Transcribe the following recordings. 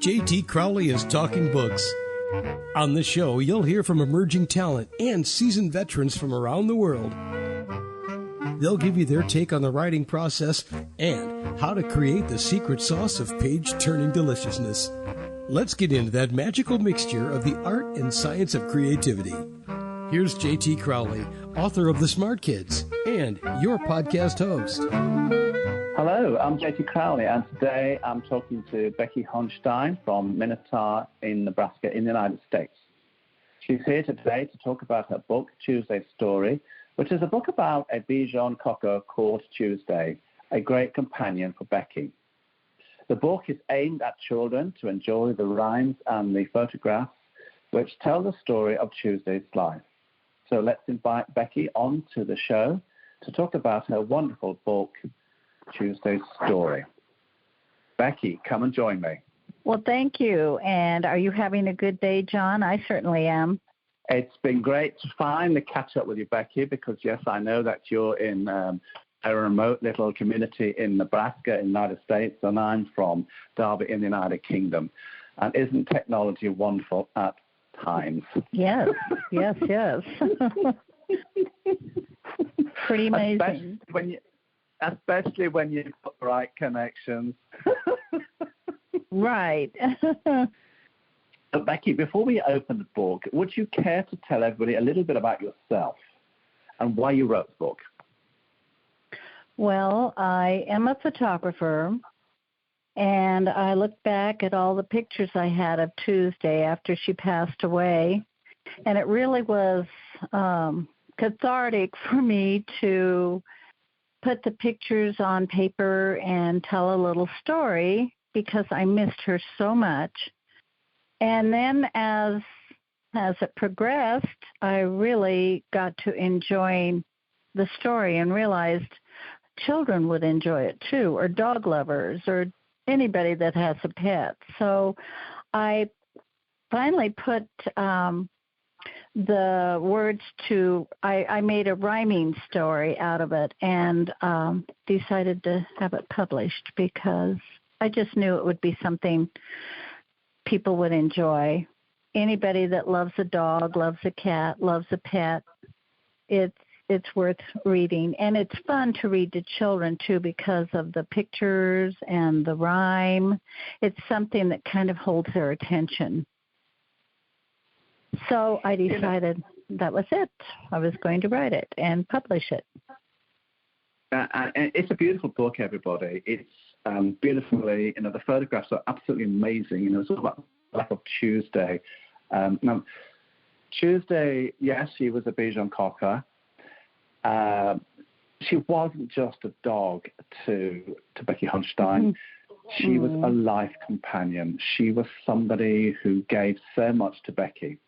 J.T. Crowley is Talking Books. On the show, you'll hear from emerging talent and seasoned veterans from around the world. They'll give you their take on the writing process and how to create the secret sauce of page-turning deliciousness. Let's get into that magical mixture of the art and science of creativity. Here's J.T. Crowley, author of The Smart Kids, and your podcast host. Hello, I'm J.T. Crowley, and today I'm talking to Becky Hohnstein from Minnetonka in Nebraska in the United States. She's here today to talk about her book, Tuesday's Story, which is a book about a Bichon cocker called Tuesday, a great companion for Becky. The book is aimed at children to enjoy the rhymes and the photographs which tell the story of Tuesday's life. So let's invite Becky onto the show to talk about her wonderful book, Tuesday's Story. Becky, come and join me. Well, thank you. And are you having a good day, John? I certainly am. It's been great to finally catch up with you, Becky, because, yes, I know that you're in a remote little community in Nebraska in the United States, and I'm from Derby in the United Kingdom. And isn't technology wonderful at times? Yes, yes, yes. Pretty amazing. Especially when you've got the right connections. Right. But Becky, before we open the book, would you care to tell everybody a little bit about yourself and why you wrote the book? Well, I am a photographer, and I look back at all the pictures I had of Tuesday after she passed away, and it really was cathartic for me to put the pictures on paper and tell a little story because I missed her so much. And then as it progressed, I really got to enjoy the story and realized children would enjoy it too, or dog lovers, or anybody that has a pet. So I finally put the words to, I made a rhyming story out of it and decided to have it published because I just knew it would be something people would enjoy. Anybody that loves a dog, loves a cat, loves a pet, it's worth reading. And it's fun to read to children, too, because of the pictures and the rhyme. It's something that kind of holds their attention. So I decided that was it. I was going to write it and publish it. And it's a beautiful book, everybody. It's beautifully, the photographs are absolutely amazing. It's all about the life of Tuesday. Now, Tuesday, yes, she was a Bichon cocker. She wasn't just a dog to Becky Hohnstein. She was a life companion. She was somebody who gave so much to Becky.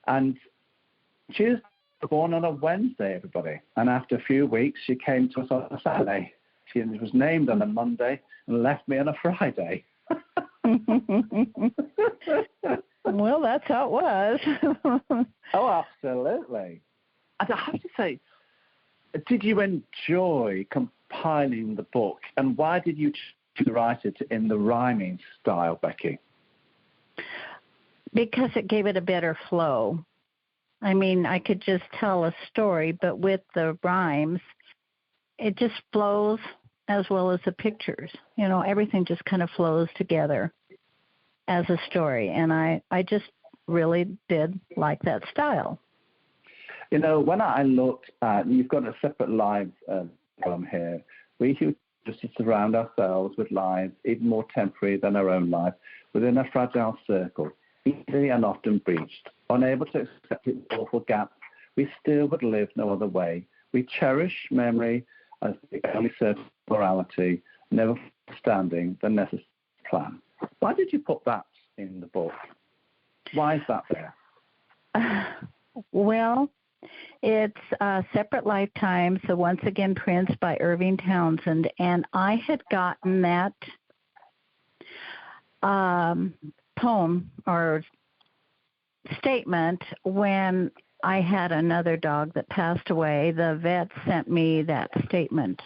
And she was born on a Wednesday, everybody. And after a few weeks, she came to us on a Saturday. She was named on a Monday and left me on a Friday. Well, that's how it was. Oh, absolutely. And I have to say, did you enjoy compiling the book? And why did you choose to write it in the rhyming style, Becky? Because it gave it a better flow. I mean, I could just tell a story, but with the rhymes, it just flows as well as the pictures. Everything just kind of flows together as a story. And I just really did like that style. When I looked at, you've got a separate live column here. We just surround ourselves with lives even more temporary than our own life, within a fragile circle, easily and often breached. Unable to accept its awful gap, we still would live no other way. We cherish memory as the only certain morality, never standing the necessary plan. Why did you put that in the book? Why is that there? Well, it's Separate Lifetimes, the Once Again Prince by Irving Townsend, and I had gotten that poem or statement when I had another dog that passed away, the vet sent me that statement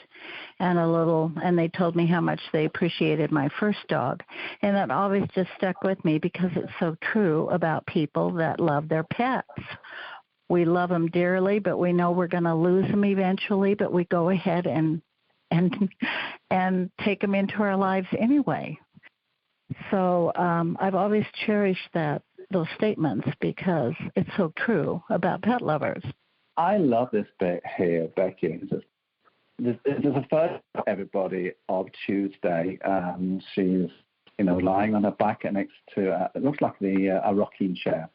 and they told me how much they appreciated my first dog. And that always just stuck with me because it's so true about people that love their pets. We love them dearly, but we know we're going to lose them eventually, but we go ahead and take them into our lives anyway. So I've always cherished those statements because it's so true about pet lovers. I love this bit here, Becky. There's a photo of everybody of Tuesday. She's, lying on her back next to, it looks like a rocking chair.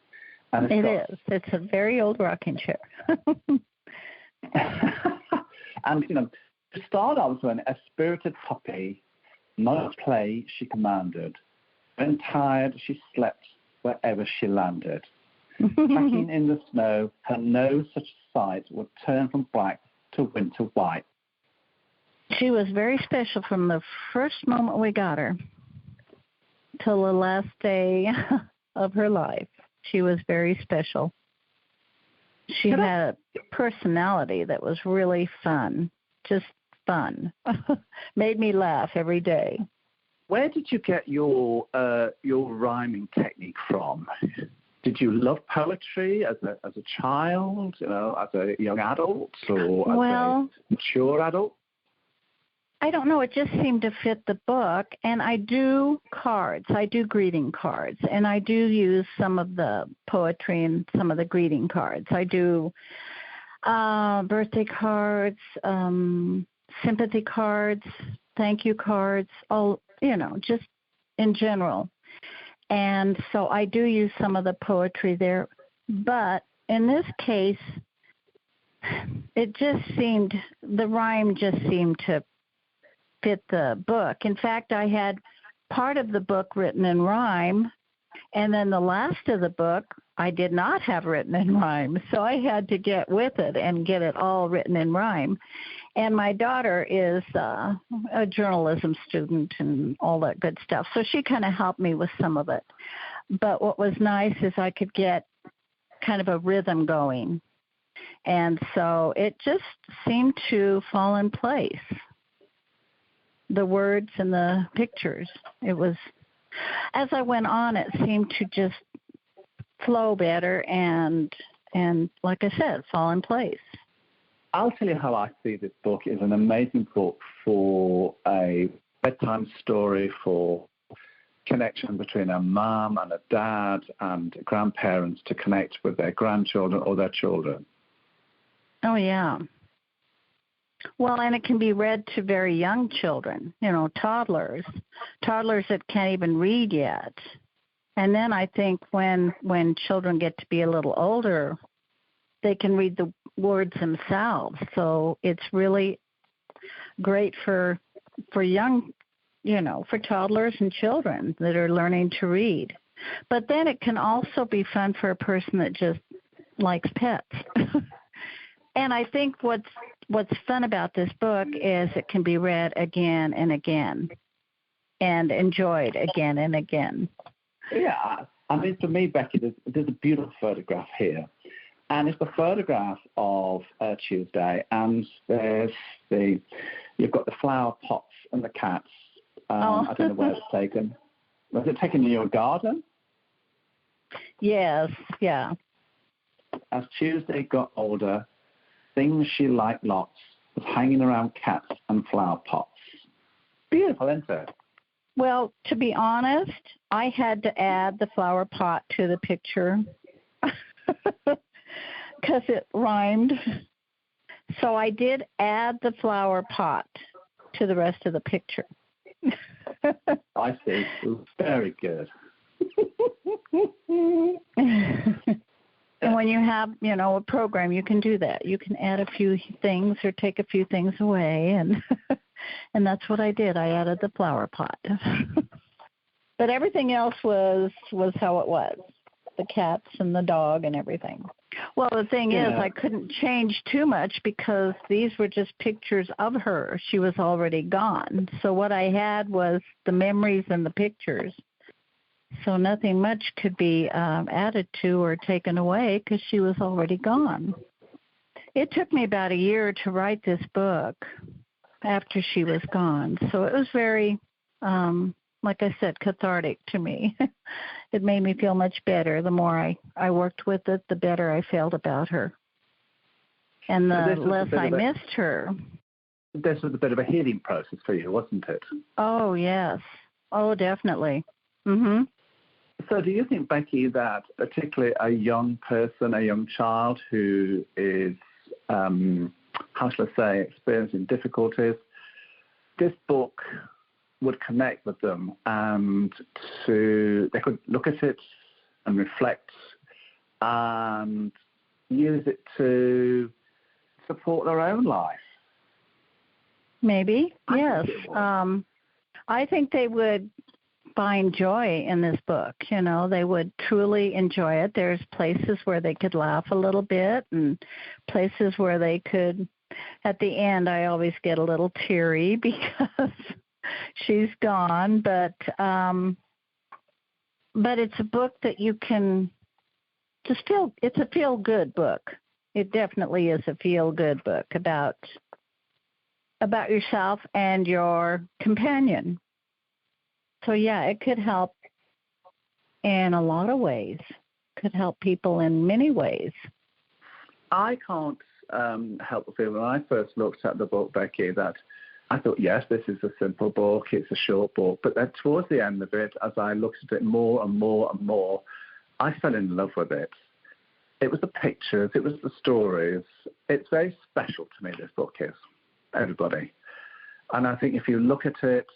And it is. It's a very old rocking chair. And, to start off with, a spirited puppy, much play she commanded. When tired, she slept wherever she landed. Tracking in the snow, her no such sight would turn from black to winter white. She was very special from the first moment we got her till the last day of her life. She was very special. She had a personality that was really fun, just fun. Made me laugh every day. Where did you get your rhyming technique from? Did you love poetry as a child, as a young adult, or as a mature adult? I don't know. It just seemed to fit the book. And I do cards. I do greeting cards. And I do use some of the poetry and some of the greeting cards. I do birthday cards, sympathy cards, thank you cards, all, just in general. And so I do use some of the poetry there. But in this case, the rhyme just seemed to fit the book. In fact, I had part of the book written in rhyme, and then the last of the book I did not have written in rhyme. So I had to get with it and get it all written in rhyme. And my daughter is a journalism student and all that good stuff. So she kind of helped me with some of it. But what was nice is I could get kind of a rhythm going. And so it just seemed to fall in place. The words and the pictures. It was, as I went on, it seemed to just flow better and like I said, fall in place. I'll tell you how I see this book. It's an amazing book for a bedtime story, for connection between a mom and a dad and grandparents to connect with their grandchildren or their children. Oh, yeah. Well, and it can be read to very young children, toddlers that can't even read yet. And then I think when children get to be a little older, they can read the words themselves. So it's really great for young, for toddlers and children that are learning to read. But then it can also be fun for a person that just likes pets. And I think what's fun about this book is it can be read again and again and enjoyed again and again. Yeah. I mean, for me, Becky, there's a beautiful photograph here. And it's the photograph of Tuesday, and you've got the flower pots and the cats. I don't know where it's taken. Was it taken in your garden? Yes, yeah. As Tuesday got older, things she liked lots was hanging around cats and flower pots. Beautiful, isn't it? Well, to be honest, I had to add the flower pot to the picture because it rhymed. So I did add the flower pot to the rest of the picture. I see. Very good. And when you have, a program, you can do that. You can add a few things or take a few things away, and that's what I did. I added the flower pot. But everything else was how it was, the cats and the dog and everything. Well, the thing is, I couldn't change too much because these were just pictures of her. She was already gone. So what I had was the memories and the pictures. So nothing much could be added to or taken away because she was already gone. It took me about a year to write this book after she was gone. So it was very, like I said, cathartic to me. It made me feel much better. The more I worked with it, the better I felt about her. And the less I missed her. This was a bit of a healing process for you, wasn't it? Oh, yes. Oh, definitely. Mm-hmm. So do you think, Becky, that particularly a young person, a young child who is, how shall I say, experiencing difficulties, this book would connect with them and they could look at it and reflect and use it to support their own life? Maybe, yes. I think they would find joy in this book. You know, they would truly enjoy it. There's places where they could laugh a little bit and places where they could, at the end, I always get a little teary because she's gone. But it's a book that you can just feel, it's a feel-good book. It definitely is a feel-good book about yourself and your companion. So, yeah, it could help in a lot of ways. Could help people in many ways. I can't help but feel when I first looked at the book, Becky, that I thought, yes, this is a simple book, it's a short book. But then towards the end of it, as I looked at it more and more and more, I fell in love with it. It was the pictures, it was the stories. It's very special to me, this book is, everybody. And I think if you look at it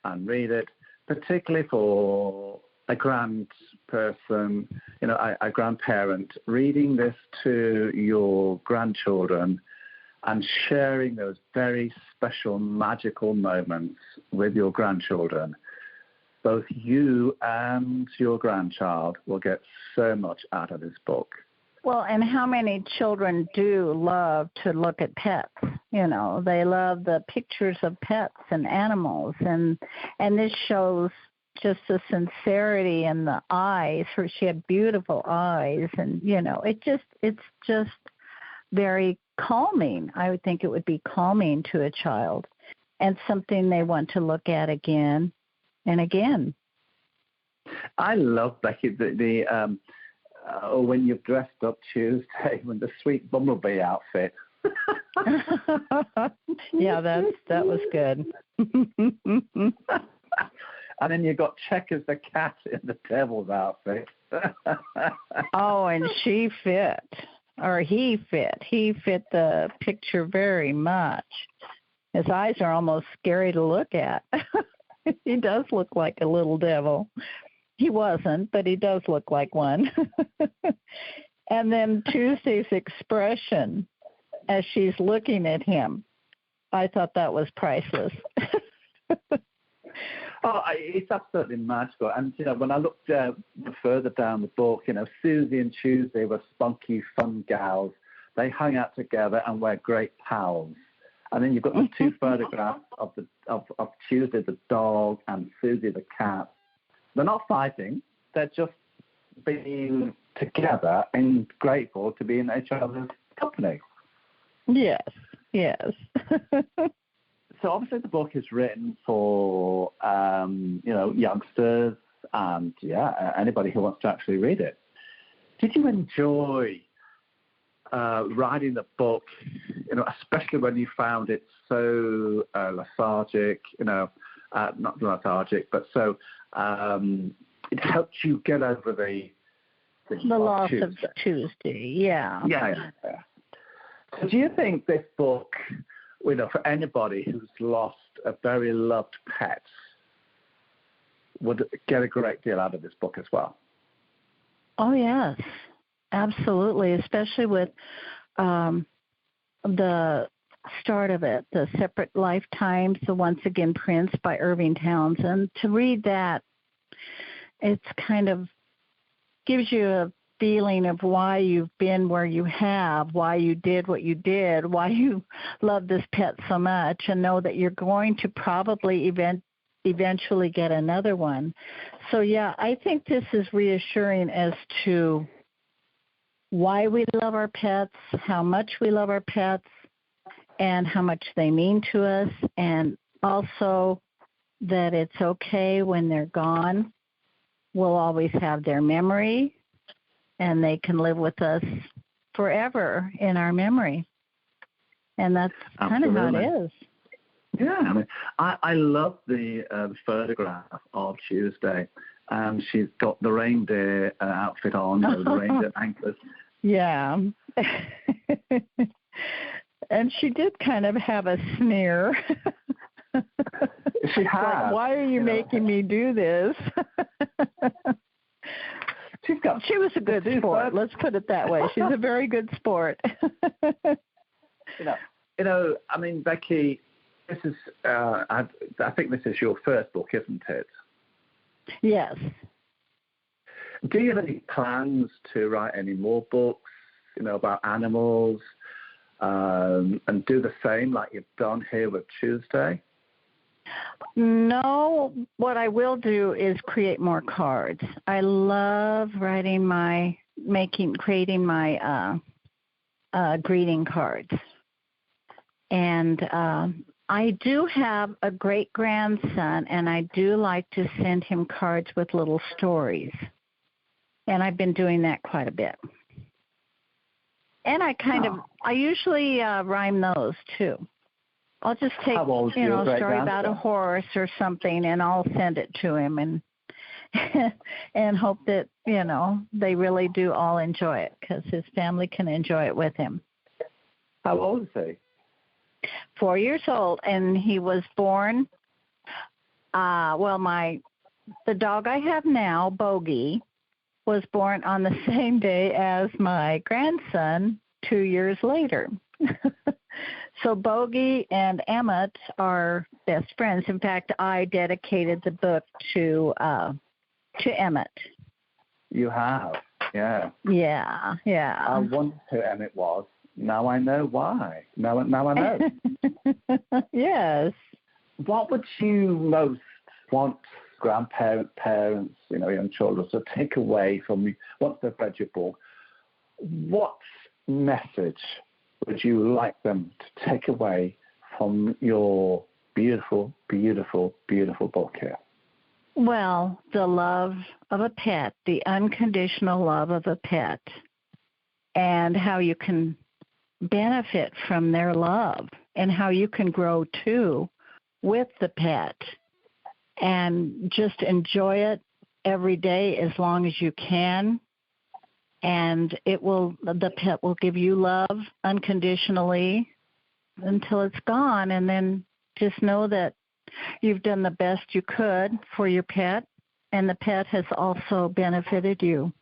and read it, particularly for a grandperson, you know, a grandparent, reading this to your grandchildren and sharing those very special, magical moments with your grandchildren, both you and your grandchild will get so much out of this book. Well, and how many children do love to look at pets? You know, they love the pictures of pets and animals, and this shows just the sincerity in the eyes. She had beautiful eyes, and you know, it's just very calming. I would think it would be calming to a child, and something they want to look at again and again. I love, Becky, when you've dressed up Tuesday with the sweet bumblebee outfit. Yeah, that was good. And then you got Checkers the cat in the devil's outfit. Oh, and she fit, or he fit. He fit the picture very much. His eyes are almost scary to look at. He does look like a little devil. He wasn't, but he does look like one. And then Tuesday's expression as she's looking at him, I thought that was priceless. Oh, it's absolutely magical. And, you know, when I looked further down the book, you know, Susie and Tuesday were spunky, fun gals. They hung out together and were great pals. And then you've got the two photographs of Tuesday, the dog, and Susie, the cat. They're not fighting. They're just being together and grateful to be in each other's company. Yes, yes. So obviously the book is written for, you know, youngsters and, anybody who wants to actually read it. Did you enjoy writing the book, you know, especially when you found it so lethargic, you know, not lethargic, but so it helped you get over the loss of Tuesday, yeah. Yeah. So do you think this book, you know, for anybody who's lost a very loved pet, would get a great deal out of this book as well? Oh, yes, absolutely, especially with the start of it, The Separate Lifetimes, the Once Again Prince by Irving Townsend. To read that, it's kind of gives you a feeling of why you've been where you have, why you did what you did, why you love this pet so much, and know that you're going to probably eventually get another one. So, yeah, I think this is reassuring as to why we love our pets, how much we love our pets, and how much they mean to us, and also that it's okay when they're gone. We'll always have their memory, and they can live with us forever in our memory. And that's kind of how it is. Yeah, I mean, I love the photograph of Tuesday. She's got the reindeer outfit on, the reindeer anklets. Yeah. And she did kind of have a sneer. She has. Like, why are you making me do this? She was a good sport. Let's put it that way. She's a very good sport. I mean, Becky, this is. I think this is your first book, isn't it? Yes. Do you have any plans to write any more books? About animals, and do the same like you've done here with Tuesday? No, what I will do is create more cards. I love creating my greeting cards. And I do have a great-grandson, and I do like to send him cards with little stories. And I've been doing that quite a bit. And I usually rhyme those too. I'll just take, a story about a horse or something, and I'll send it to him, and and hope that, they really do all enjoy it, because his family can enjoy it with him. How old is he? 4 years old, and he was born, the dog I have now, Bogey, was born on the same day as my grandson 2 years later. So Bogey and Emmett are best friends. In fact, I dedicated the book to Emmett. You have, yeah. Yeah. I wondered who Emmett was. Now I know why. Now I know. Yes. What would you most want grandparents, parents, young children to take away from you once they've read your book? What message would you like them to take away from your beautiful, beautiful, beautiful book here? Well, the love of a pet, the unconditional love of a pet, and how you can benefit from their love, and how you can grow too with the pet, and just enjoy it every day as long as you can. And the pet will give you love unconditionally until it's gone. And then just know that you've done the best you could for your pet, and the pet has also benefited you.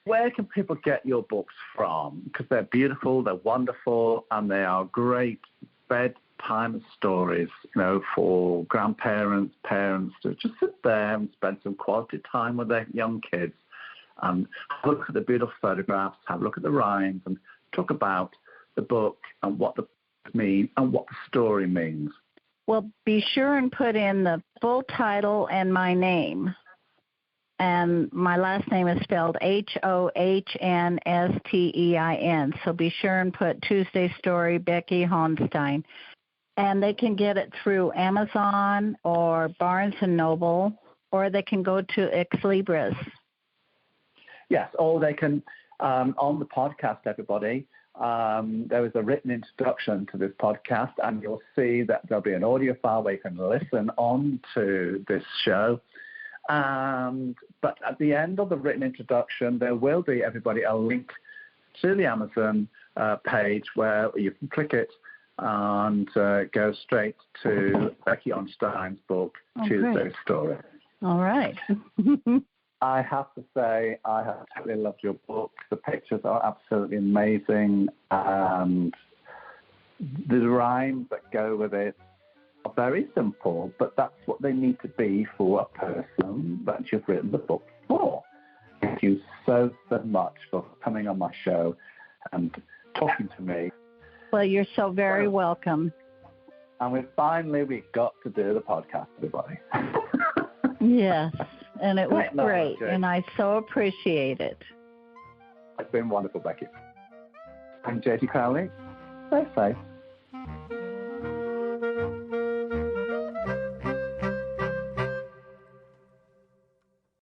Where can people get your books from? Because they're beautiful, they're wonderful, and they are great bedtime stories, for grandparents, parents to just sit there and spend some quality time with their young kids. Have a look at the beautiful photographs, have a look at the rhymes, and talk about the book and what the mean and what the story means. Well, be sure and put in the full title and my name. And my last name is spelled Hohnstein. So be sure and put Tuesday Story, Becky Hohnstein. And they can get it through Amazon or Barnes & Noble, or they can go to Ex Libris. Yes, or they can, on the podcast, everybody, there is a written introduction to this podcast, and you'll see that there'll be an audio file where you can listen on to this show. But at the end of the written introduction, there will be, everybody, a link to the Amazon page where you can click it and go straight to Becky Hohnstein's book, Tuesday Story. All right. I have to say, I have totally loved your book. The pictures are absolutely amazing, and the rhymes that go with it are very simple, but that's what they need to be for a person that you've written the book for. Thank you so much for coming on my show and talking to me. Well, you're so very welcome. And we got to do the podcast, everybody. Yes, and it was great, and I so appreciate it. It's been wonderful, Becky. I'm JT Crowley. Stay safe.